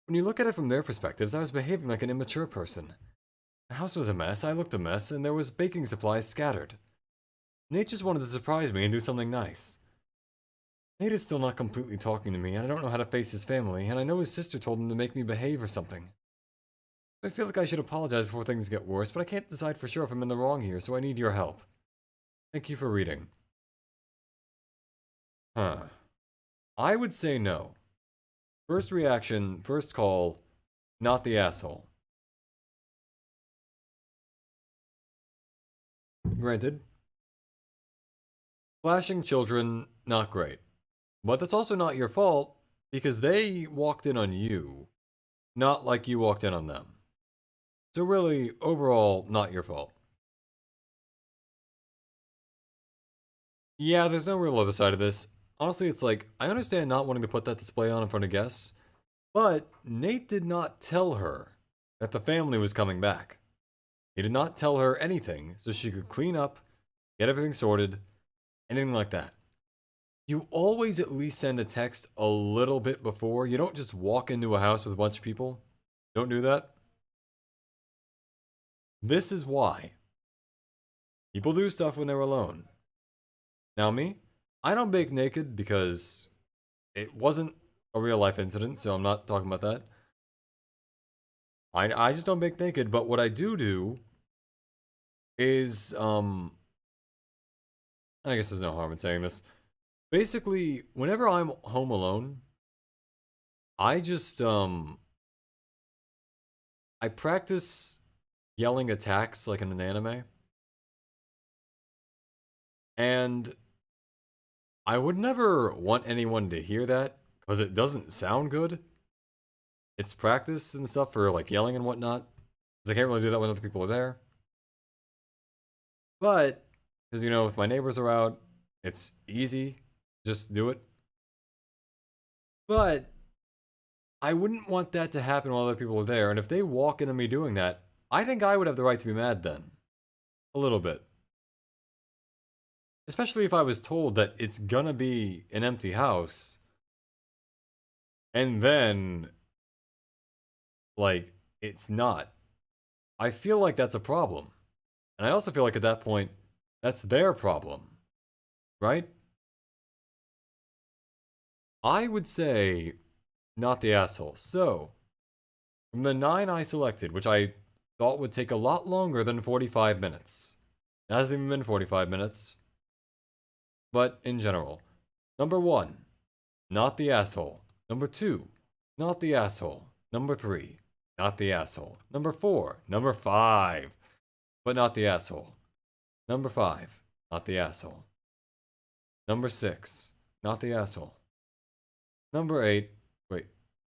When you look at it from their perspectives, I was behaving like an immature person. The house was a mess, I looked a mess, and there was baking supplies scattered. Nate just wanted to surprise me and do something nice. Nate is still not completely talking to me, and I don't know how to face his family, and I know his sister told him to make me behave or something. I feel like I should apologize before things get worse, but I can't decide for sure if I'm in the wrong here, so I need your help. Thank you for reading. Huh. I would say no. First reaction, first call, not the asshole. Granted, flashing children, not great. But that's also not your fault, because they walked in on you, not like you walked in on them. So really, overall, not your fault. Yeah, there's no real other side of this. Honestly, it's like, I understand not wanting to put that display on in front of guests, but Nate did not tell her that the family was coming back. He did not tell her anything so she could clean up, get everything sorted, anything like that. You always at least send a text a little bit before. You don't just walk into a house with a bunch of people. Don't do that. This is why people do stuff when they're alone. Now, me, I don't bake naked because it wasn't a real life incident, so I'm not talking about that. I just don't bake naked, but what I do is, I guess there's no harm in saying this. Basically, whenever I'm home alone, I just, I practice yelling attacks like in an anime. And I would never want anyone to hear that, because it doesn't sound good. It's practice and stuff for like yelling and whatnot. Because I can't really do that when other people are there. But, because you know, if my neighbors are out, it's easy. Just do it. But I wouldn't want that to happen while other people are there. And if they walk into me doing that, I think I would have the right to be mad then. A little bit. Especially if I was told that it's gonna be an empty house. And then, like, it's not. I feel like that's a problem. And I also feel like at that point, that's their problem. Right? I would say, not the asshole. So, from the 9 I selected, which I thought would take a lot longer than 45 minutes. It hasn't even been 45 minutes. But in general. Number 1, not the asshole. Number 2, not the asshole. Number 3, not the asshole. Number 4, number 5, but not the asshole. Number 5, not the asshole. Number 6, not the asshole. Number 8, wait,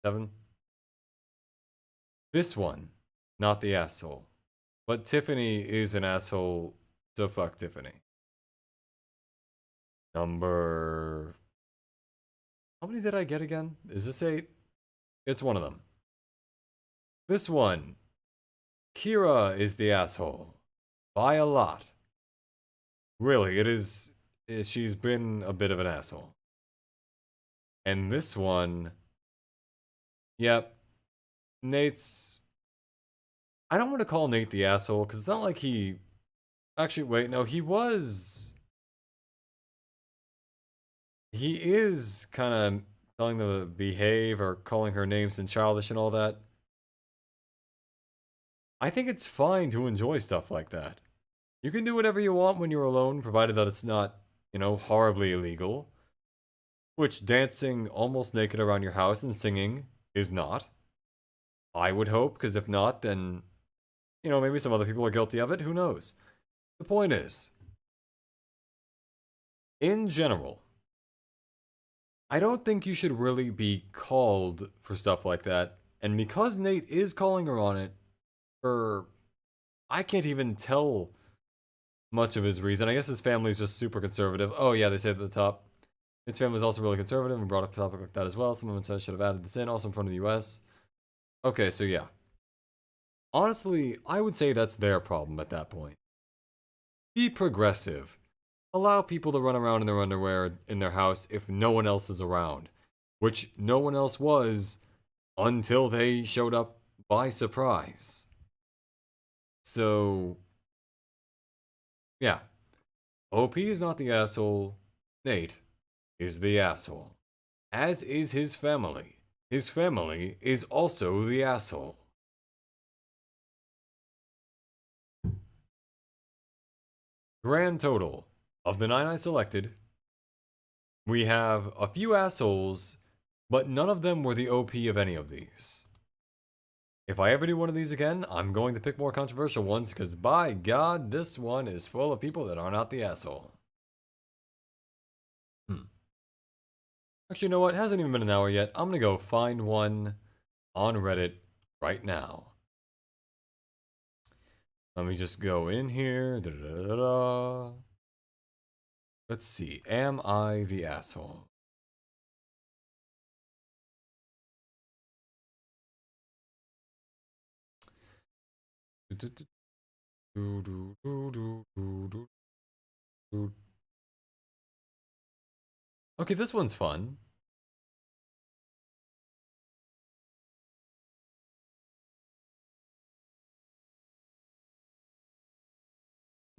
7. This one, not the asshole. But Tiffany is an asshole, so fuck Tiffany. Number... How many did I get again? Is this 8? It's one of them. This one, Kira is the asshole. By a lot. Really, it is... She's been a bit of an asshole. And this one... Yep. Nate's... I don't want to call Nate the asshole, because it's not like he... Actually, wait, no, he was... He is kind of telling them to behave or calling her names and childish and all that. I think it's fine to enjoy stuff like that. You can do whatever you want when you're alone, provided that it's not, you know, horribly illegal. Which dancing almost naked around your house and singing is not. I would hope, because if not, then, you know, maybe some other people are guilty of it, who knows? The point is, in general, I don't think you should really be called for stuff like that. And because Nate is calling her on it, for I can't even tell much of his reason. I guess his family's just super conservative. Oh yeah, they say at the top. His family's also really conservative and brought up a topic like that as well. Someone said I should have added this in, also in front of the US. Okay, so yeah. Honestly, I would say that's their problem at that point. Be progressive. Allow people to run around in their underwear in their house if no one else is around. Which no one else was until they showed up by surprise. So, yeah. OP is not the asshole. Nate is the asshole. As is his family. His family is also the asshole. Grand total of the 9 I selected, we have a few assholes, but none of them were the OP of any of these. If I ever do one of these again, I'm going to pick more controversial ones, because by God, this one is full of people that are not the asshole. Actually, you know what? It hasn't even been an hour yet. I'm gonna go find one on Reddit right now. Let me just go in here. Let's see. Am I the asshole? Okay, this one's fun.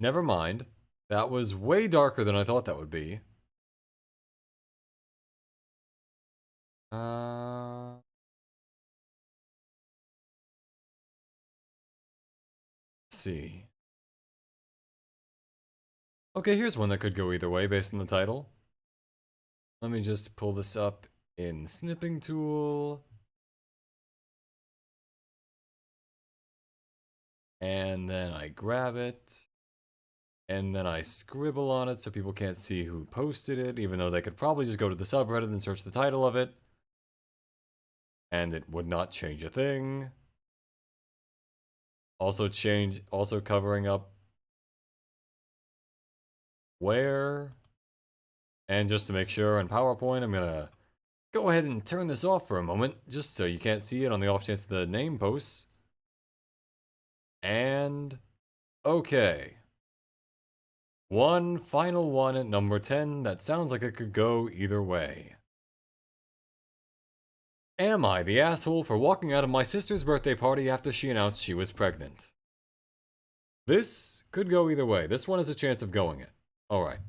Never mind. That was way darker than I thought that would be. Let's see. Okay, here's one that could go either way based on the title. Let me just pull this up in Snipping Tool. And then I grab it. And then I scribble on it so people can't see who posted it, even though they could probably just go to the subreddit and search the title of it. And it would not change a thing. Also covering up where. And just to make sure on PowerPoint, I'm gonna go ahead and turn this off for a moment, just so you can't see it on the off chance the name posts. And okay. One final one at number 10 that sounds like it could go either way. Am I the asshole for walking out of my sister's birthday party after she announced she was pregnant? This could go either way. This one has a chance of going it. Alright.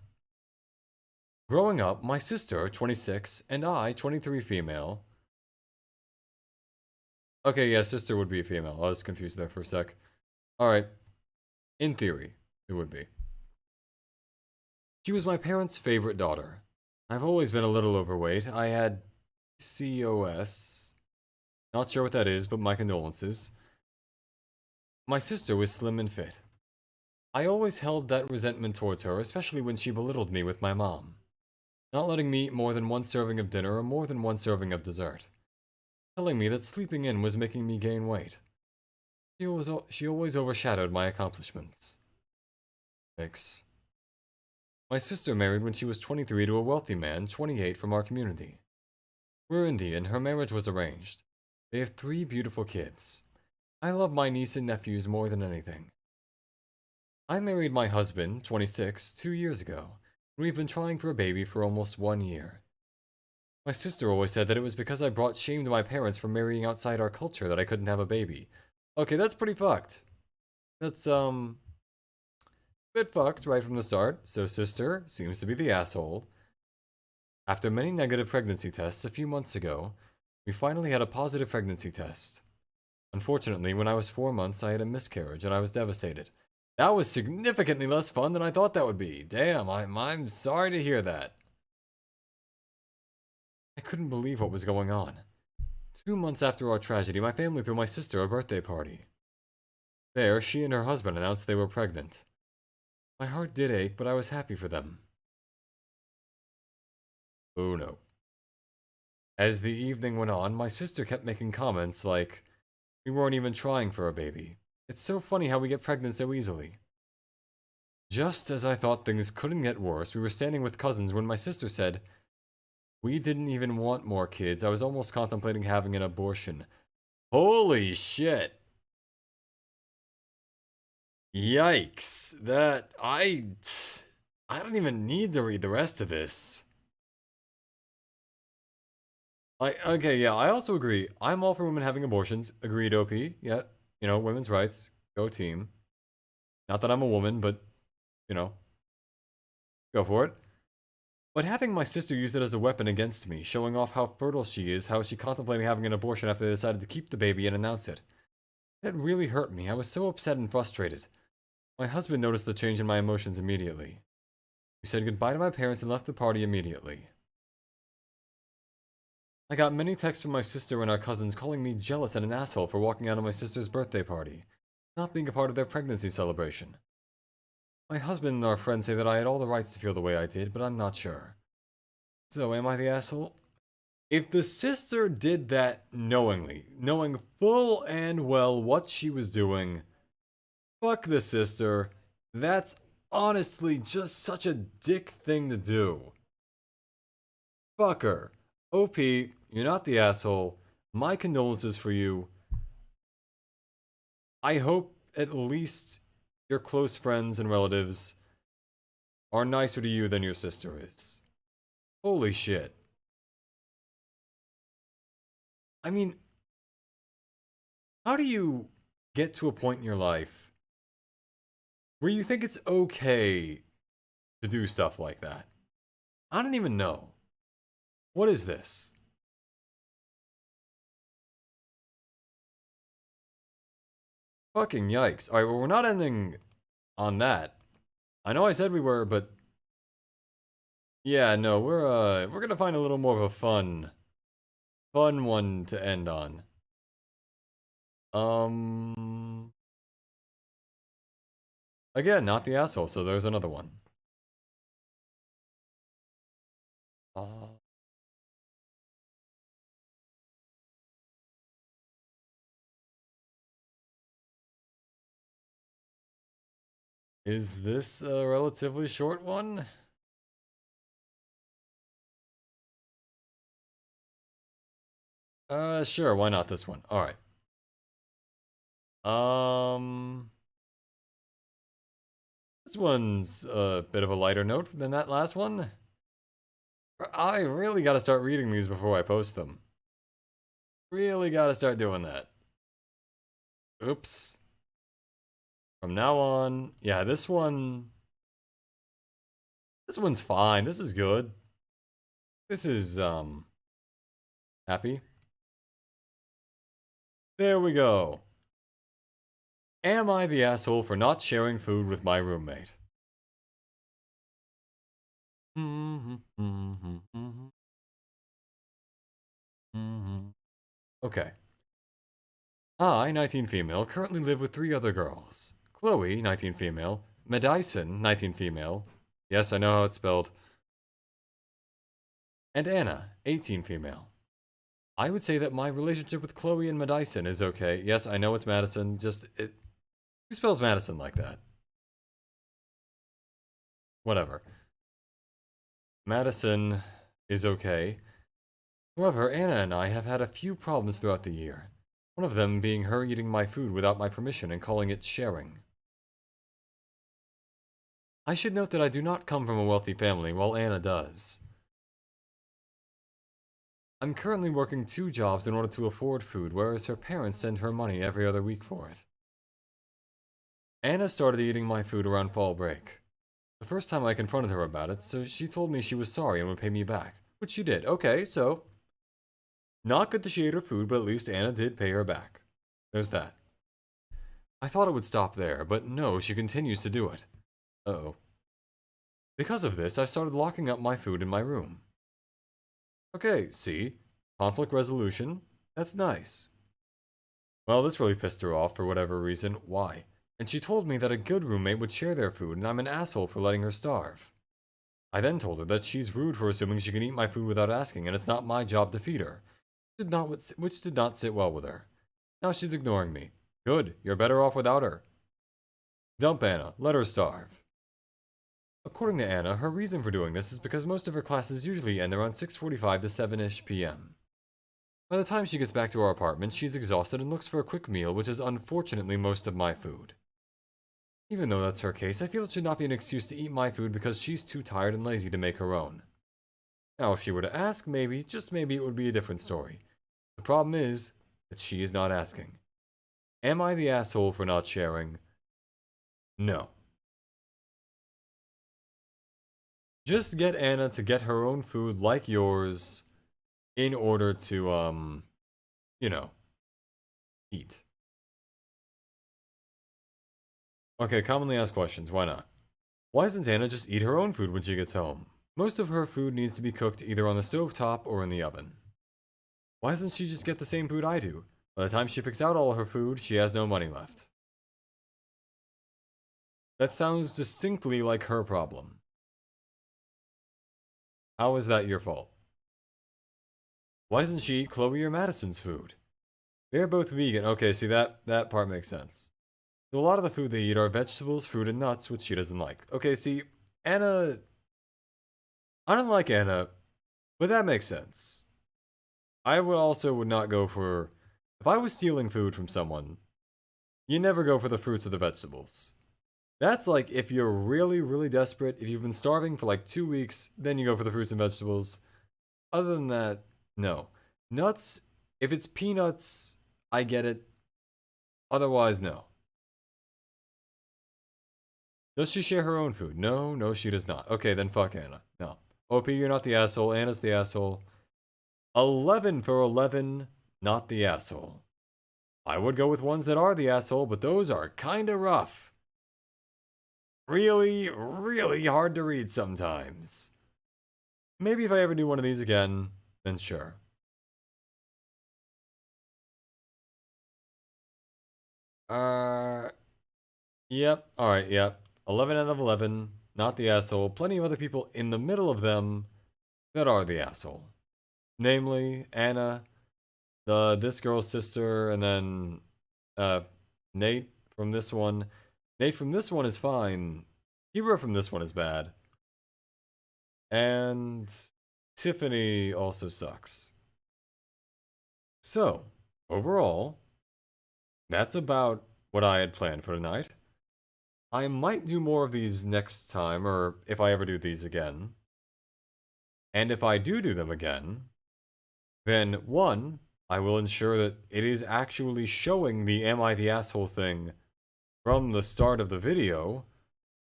Growing up, my sister, 26, and I, 23 female. Okay, yeah, sister would be a female. I was confused there for a sec. Alright. In theory, it would be. She was my parents' favorite daughter. I've always been a little overweight. I had COS. Not sure what that is, but my condolences. My sister was slim and fit. I always held that resentment towards her, especially when she belittled me with my mom. Not letting me eat more than one serving of dinner or more than one serving of dessert. Telling me that sleeping in was making me gain weight. She always overshadowed my accomplishments. Thanks. My sister married when she was 23 to a wealthy man, 28 from our community. We're Indian, her marriage was arranged. They have 3 beautiful kids. I love my niece and nephews more than anything. I married my husband, 26, 2 years ago, and we've been trying for a baby for almost 1 year. My sister always said that it was because I brought shame to my parents for marrying outside our culture that I couldn't have a baby. Okay, that's pretty fucked. That's, bit fucked right from the start, so sister seems to be the asshole. After many negative pregnancy tests a few months ago, we finally had a positive pregnancy test. Unfortunately, when I was 4 months, I had a miscarriage and I was devastated. That was significantly less fun than I thought that would be. Damn, I'm sorry to hear that. I couldn't believe what was going on. 2 months after our tragedy, my family threw my sister a birthday party. There, she and her husband announced they were pregnant. My heart did ache, but I was happy for them. Oh no. As the evening went on, my sister kept making comments like, we weren't even trying for a baby. It's so funny how we get pregnant so easily. Just as I thought things couldn't get worse, we were standing with cousins when my sister said, we didn't even want more kids. I was almost contemplating having an abortion. Holy shit. Yikes. I don't even need to read the rest of this. Okay, yeah, I also agree. I'm all for women having abortions. Agreed, OP. Yeah, you know, women's rights. Go team. Not that I'm a woman, but, you know, go for it. But having my sister use it as a weapon against me, showing off how fertile she is, how she contemplating having an abortion after they decided to keep the baby and announce it. That really hurt me. I was so upset and frustrated. My husband noticed the change in my emotions immediately. We said goodbye to my parents and left the party immediately. I got many texts from my sister and our cousins calling me jealous and an asshole for walking out of my sister's birthday party, not being a part of their pregnancy celebration. My husband and our friends say that I had all the rights to feel the way I did, but I'm not sure. So, am I the asshole? If the sister did that knowingly, knowing full and well what she was doing, fuck the sister. That's honestly just such a dick thing to do. Fuck her. OP, you're not the asshole. My condolences for you. I hope at least your close friends and relatives are nicer to you than your sister is. Holy shit. I mean, how do you get to a point in your life where you think it's okay to do stuff like that? I don't even know. What is this? Fucking yikes. Alright, well, we're not ending on that. I know I said we were, but yeah, no, we're gonna find a little more of a fun one to end on. Again, not the asshole, so there's another one. Is this a relatively short one? Sure, why not this one? Alright. This one's a bit of a lighter note than that last one. I really gotta start reading these before I post them. Really gotta start doing that. Oops. From now on, yeah, this one's fine. This is good. This is, happy. There we go. Am I the asshole for not sharing food with my roommate? Okay. I, 19 female, currently live with 3 other girls. Chloe, 19 female. Madison, 19 female. Yes, I know how it's spelled. And Anna, 18 female. I would say that my relationship with Chloe and Madison is okay. Yes, I know it's Madison, just it. Who spells Madison like that? Whatever. Madison is okay. However, Anna and I have had a few problems throughout the year. One of them being her eating my food without my permission and calling it sharing. I should note that I do not come from a wealthy family, while Anna does. I'm currently working 2 jobs in order to afford food, whereas her parents send her money every other week for it. Anna started eating my food around fall break. The first time I confronted her about it, so she told me she was sorry and would pay me back, which she did. Okay, so not good that she ate her food, but at least Anna did pay her back. There's that. I thought it would stop there, but no, she continues to do it. Uh-oh. Because of this, I've started locking up my food in my room. Okay, see? Conflict resolution? That's nice. Well, this really pissed her off for whatever reason. Why? And she told me that a good roommate would share their food and I'm an asshole for letting her starve. I then told her that she's rude for assuming she can eat my food without asking and it's not my job to feed her. Which did not sit well with her. Now she's ignoring me. Good, you're better off without her. Dump Anna, let her starve. According to Anna, her reason for doing this is because most of her classes usually end around 6:45 to 7ish p.m. By the time she gets back to our apartment, she's exhausted and looks for a quick meal, which is unfortunately most of my food. Even though that's her case, I feel it should not be an excuse to eat my food because she's too tired and lazy to make her own. Now, if she were to ask, maybe, just maybe, it would be a different story. The problem is that she is not asking. Am I the asshole for not sharing? No. Just get Anna to get her own food like yours in order to, you know, eat. Okay, commonly asked questions. Why not? Why doesn't Anna just eat her own food when she gets home? Most of her food needs to be cooked either on the stove top or in the oven. Why doesn't she just get the same food I do? By the time she picks out all her food, she has no money left. That sounds distinctly like her problem. How is that your fault? Why doesn't she eat Chloe or Madison's food? They're both vegan. Okay, see that part makes sense. So a lot of the food they eat are vegetables, fruit, and nuts, which she doesn't like. Okay, see, Anna... I don't like Anna, but that makes sense. I would not go for... If I was stealing food from someone, you never go for the fruits or the vegetables. That's like if you're really, really desperate, if you've been starving for like 2 weeks, then you go for the fruits and vegetables. Other than that, no. Nuts, if it's peanuts, I get it. Otherwise, no. Does she share her own food? No, no, she does not. Okay, then fuck Anna. No. OP, you're not the asshole. Anna's the asshole. 11 for 11, not the asshole. I would go with ones that are the asshole, but those are kinda rough. Really, really hard to read sometimes. Maybe if I ever do one of these again, then sure. Yep, alright, yep. 11 out of 11, not the asshole. Plenty of other people in the middle of them that are the asshole. Namely, Anna, this girl's sister, and then, Nate from this one. Nate from this one is fine. Hero from this one is bad. And Tiffany also sucks. So, overall, that's about what I had planned for tonight. I might do more of these next time, or if I ever do these again. And if I do them again, then one, I will ensure that it is actually showing the Am I the Asshole thing from the start of the video,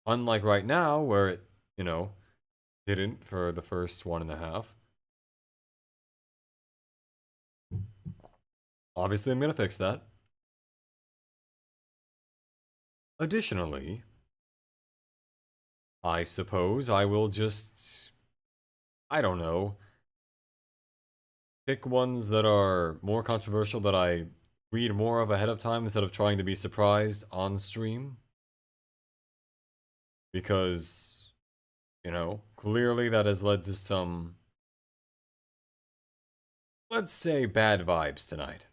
unlike right now where it, didn't for the first 1.5. Obviously, I'm gonna fix that. Additionally, I suppose I will just, I don't know, pick ones that are more controversial that I read more of ahead of time instead of trying to be surprised on stream. Because, clearly that has led to some, let's say, bad vibes tonight.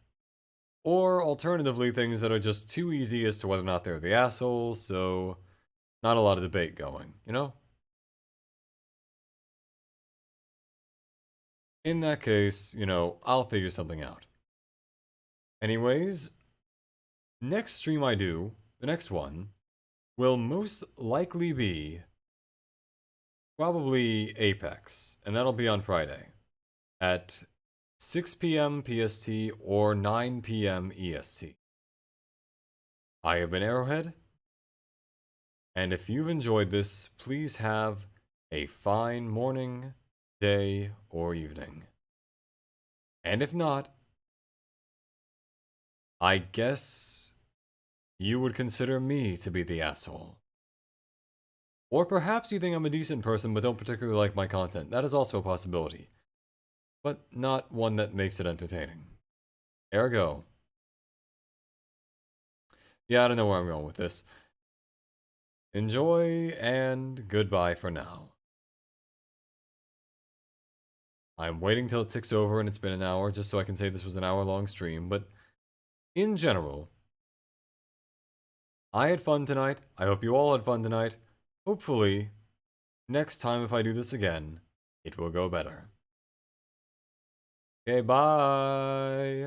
Or alternatively, things that are just too easy as to whether or not they're the asshole, so not a lot of debate going, In that case, I'll figure something out. Anyways, next stream I do, the next one, will most likely be probably Apex, and that'll be on Friday at 6 p.m. PST or 9 p.m. EST. I have been Aerohed, and if you've enjoyed this, please have a fine morning, day, or evening. And if not, I guess you would consider me to be the asshole. Or perhaps you think I'm a decent person but don't particularly like my content. That is also a possibility. But not one that makes it entertaining. Ergo. Yeah, I don't know where I'm going with this. Enjoy and goodbye for now. I'm waiting till it ticks over and it's been an hour just so I can say this was an hour-long stream, but in general, I had fun tonight. I hope you all had fun tonight. Hopefully, next time if I do this again, it will go better. Okay, bye!